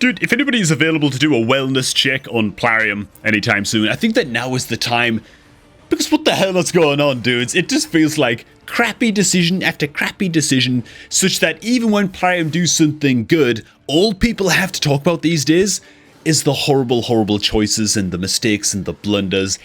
Dude, if anybody is available to do a wellness check on PLARIUM anytime soon, I think that now is the time. Because what the hell is going on, dudes? It just feels like crappy decision after crappy decision, such that even when PLARIUM do something good, all people have to talk about these days is the horrible, horrible choices and the mistakes and the blunders.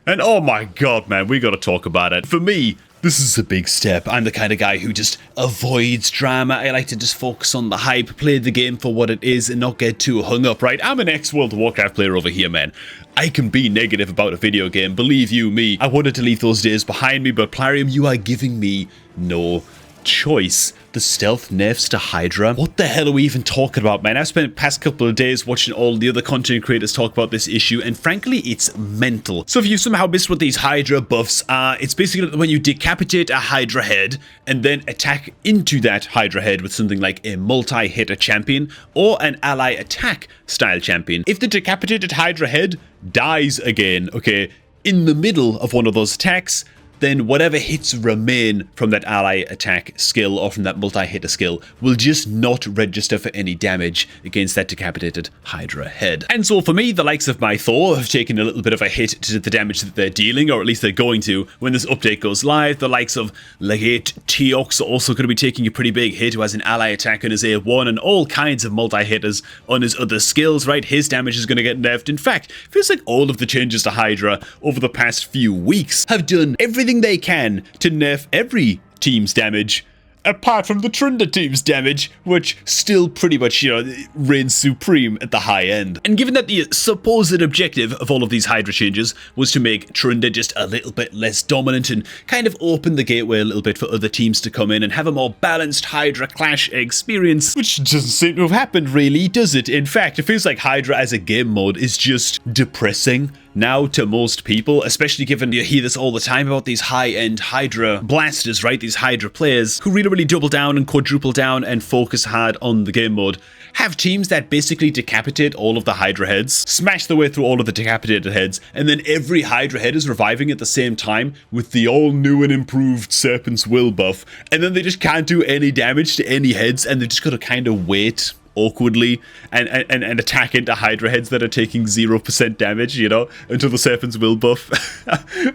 And oh my god, man, we gotta talk about it. For me, this is a big step. I'm the kind of guy who just avoids drama. I like to just focus on the hype, play the game for what it is, and not get too hung up, right? I'm an ex-World of Warcraft player over here, man. I can be negative about a video game, believe you me. I wanted to leave those days behind me, but PLARIUM, you are giving me no choice. The stealth nerfs to Hydra. What the hell are we even talking about, man? I've spent the past couple of days watching all the other content creators talk about this issue, and frankly, it's mental. So if you somehow missed what these Hydra buffs are, it's basically when you decapitate a Hydra head and then attack into that Hydra head with something like a multi-hitter champion or an ally attack style champion. If the decapitated Hydra head dies again, okay, in the middle of one of those attacks, then whatever hits remain from that ally attack skill or from that multi-hitter skill will just not register for any damage against that decapitated Hydra head. And so for me, the likes of my Thor have taken a little bit of a hit to the damage that they're dealing, or at least they're going to when this update goes live. The likes of Legate Teox are also going to be taking a pretty big hit, who has an ally attack on his A1 and all kinds of multi-hitters on his other skills, right? His damage is going to get nerfed. In fact, it feels like all of the changes to Hydra over the past few weeks have done everything they can to nerf every team's damage, apart from the Trunda team's damage, which still pretty much, reigns supreme at the high end. And given that the supposed objective of all of these Hydra changes was to make Trunda just a little bit less dominant and kind of open the gateway a little bit for other teams to come in and have a more balanced Hydra clash experience, which doesn't seem to have happened really, does it? In fact, it feels like Hydra as a game mode is just depressing now to most people, especially given you hear this all the time about these high-end Hydra blasters, right? These Hydra players who really double down and quadruple down and focus hard on the game mode have teams that basically decapitate all of the Hydra heads, smash their way through all of the decapitated heads, and then every Hydra head is reviving at the same time with the all new and improved Serpent's Will buff, and then they just can't do any damage to any heads, and they've just got to kind of wait awkwardly and attack into Hydra heads that are taking 0% damage, until the Serpent's Will buff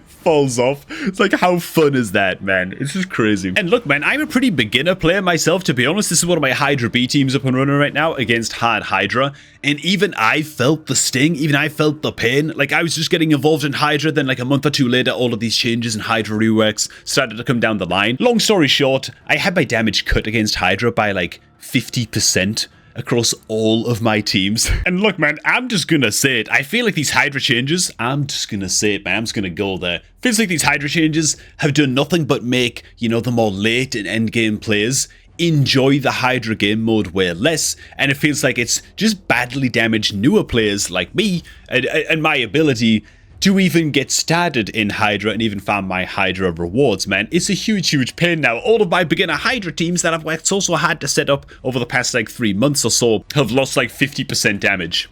falls off. It's like, how fun is that, man? It's just crazy. And look, man, I'm a pretty beginner player myself, to be honest. This is one of my Hydra B teams up and running right now against hard Hydra, and even I felt the sting, even I felt the pain. Like, I was just getting involved in Hydra, then like a month or two later, all of these changes and Hydra reworks started to come down the line. Long story short, I had my damage cut against Hydra by like 50% across all of my teams. And look, man, I'm just gonna say it. I feel like these Hydra changes, I'm just gonna say it, man. I'm just gonna go there. Feels like these Hydra changes have done nothing but make, the more late and end game players enjoy the Hydra game mode way less, and it feels like it's just badly damaged newer players like me and my ability to even get started in Hydra and even farm my Hydra rewards, man. It's a huge, huge pain now. All of my beginner Hydra teams that I've worked so hard to set up over the past like 3 months or so have lost like 50% damage,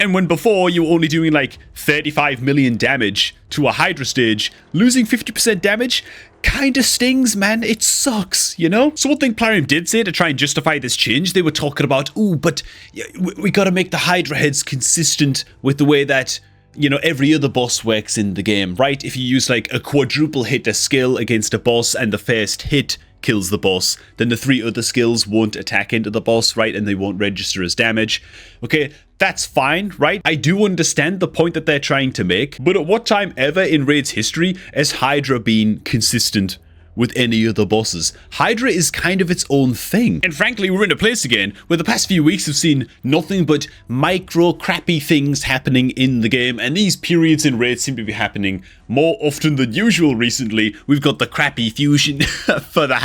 And when before you were only doing like 35 million damage to a Hydra stage, losing 50% damage kinda stings, man. It sucks, So one thing PLARIUM did say to try and justify this change, they were talking about, but we gotta make the Hydra heads consistent with the way that every other boss works in the game, right? If you use like a quadruple hitter skill against a boss and the first hit kills the boss, then the 3 other skills won't attack into the boss, right? And they won't register as damage. Okay, that's fine, right? I do understand the point that they're trying to make, but at what time ever in Raid's history has Hydra been consistent with any other bosses? Hydra is kind of its own thing. And frankly, we're in a place again where the past few weeks have seen nothing but micro crappy things happening in the game, and these periods in Raid seem to be happening more often than usual recently. We've got the crappy fusion for the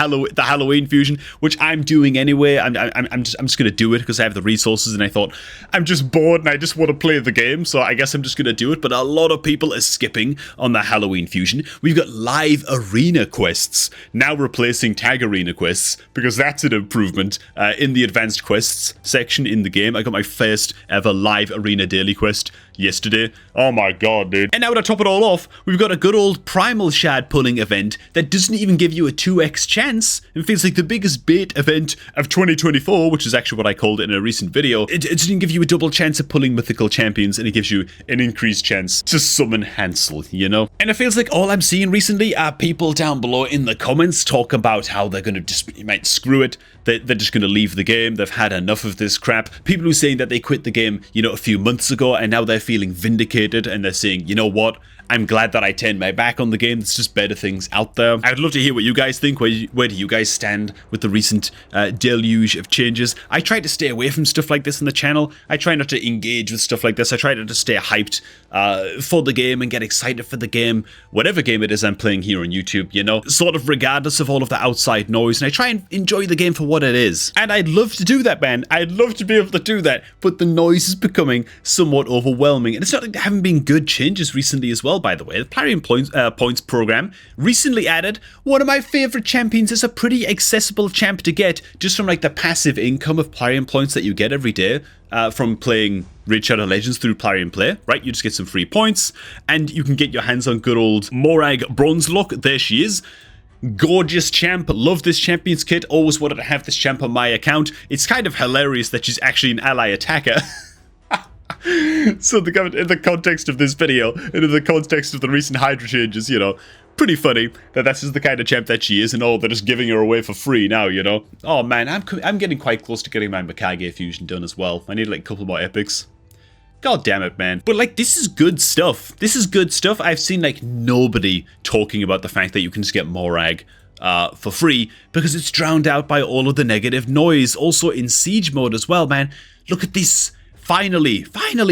Halloween fusion, which I'm doing anyway. I'm just gonna do it because I have the resources, and I thought I'm just bored and I just want to play the game, so I guess I'm just gonna do it. But a lot of people are skipping on the Halloween fusion. We've got live arena quests quests, now replacing tag arena quests, because that's an improvement in the advanced quests section in the game. I got my first ever live arena daily quest yesterday. Oh my god, dude. And now to top it all off, we've got a good old primal shard pulling event that doesn't even give you a 2x chance. It feels like the biggest bait event of 2024, which is actually what I called it in a recent video. It doesn't give you a double chance of pulling mythical champions, and it gives you an increased chance to summon Hansel, you know? And it feels like all I'm seeing recently are people down below in the comments talk about how they're going to just, you might screw it. They're just going to leave the game. They've had enough of this crap. People who are saying that they quit the game, you know, a few months ago, and now they're feeling vindicated, and they're saying, you know what? I'm glad that I turned my back on the game. There's just better things out there. I'd love to hear what you guys think. Where do you guys stand with the recent deluge of changes? I try to stay away from stuff like this on the channel. I try not to engage with stuff like this. I try to just stay hyped for the game and get excited for the game, whatever game it is I'm playing here on YouTube, you know, sort of regardless of all of the outside noise. And I try and enjoy the game for what it is. And I'd love to do that, man. I'd love to be able to do that, but the noise is becoming somewhat overwhelming. And it's not like there haven't been good changes recently as well, by the way. The PLARIUM points program recently added one of my favorite champions as a pretty accessible champ to get just from like the passive income of PLARIUM points that you get every day from playing Raid Shadow Legends through PLARIUM Play, right? You just get some free points and you can get your hands on good old Morag Bronzelock. There she is. Gorgeous champ. Love this champion's kit. Always wanted to have this champ on my account. It's kind of hilarious that she's actually an ally attacker. So in the context of this video, and in the context of the recent Hydra changes, you know, pretty funny that that's just the kind of champ that she is, and oh, they're just giving her away for free now, you know. Oh man, I'm getting quite close to getting my Mikage fusion done as well. I need like a couple more epics. God damn it, man. But like, this is good stuff. This is good stuff. I've seen like nobody talking about the fact that you can just get Morag for free because it's drowned out by all of the negative noise. Also in siege mode as well, man. Look at this. Finally,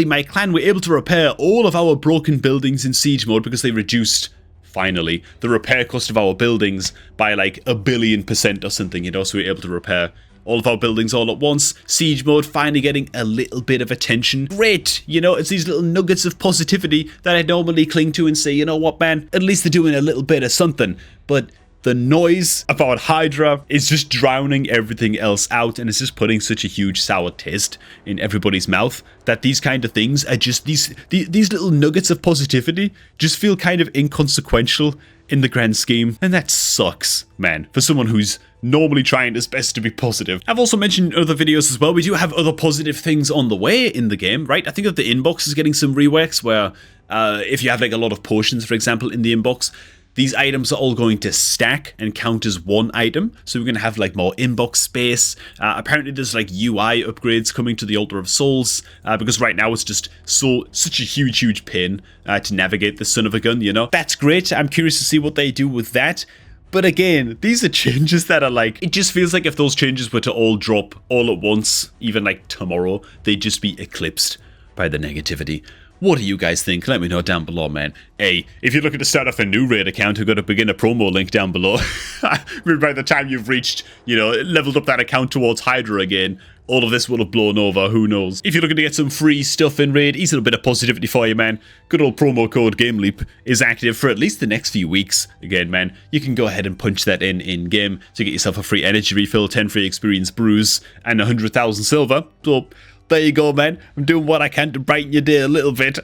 my clan were able to repair all of our broken buildings in siege mode because they reduced, finally, the repair cost of our buildings by like 1 billion% or something, you know, so we were able to repair all of our buildings all at once. Siege mode finally getting a little bit of attention. Great, you know, it's these little nuggets of positivity that I normally cling to and say, you know what, man, at least they're doing a little bit of something. But the noise about Hydra is just drowning everything else out, and it's just putting such a huge sour taste in everybody's mouth that these kind of things are just these little nuggets of positivity just feel kind of inconsequential in the grand scheme, and that sucks, man, for someone who's normally trying his best to be positive. I've also mentioned in other videos as well, we do have other positive things on the way in the game, right? I think that the inbox is getting some reworks where if you have like a lot of potions, for example, in the inbox, these items are all going to stack and count as one item, so we're going to have like more inbox space. Apparently there's like UI upgrades coming to the Altar of Souls, because right now it's just such a huge pain to navigate this son of a gun, you know? That's great. I'm curious to see what they do with that. But again, these are changes that are like, it just feels like if those changes were to all drop all at once, even like tomorrow, they'd just be eclipsed by the negativity. What do you guys think? Let me know down below, man. Hey, if you're looking to start off a new raid account, I've got a beginner promo link down below. By the time you've reached, you know, leveled up that account towards Hydra again, all of this will have blown over, who knows. If you're looking to get some free stuff in raid, easy little bit of positivity for you, man. Good old promo code GameLeap is active for at least the next few weeks. Again, man, you can go ahead and punch that in-game to get yourself a free energy refill, 10 free experience brews, and 100,000 silver. So there you go, man. I'm doing what I can to brighten your day a little bit.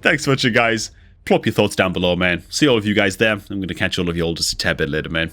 Thanks so much, you guys. Plop your thoughts down below, man. See all of you guys there. I'm going to catch all of you all just a tad bit later, man.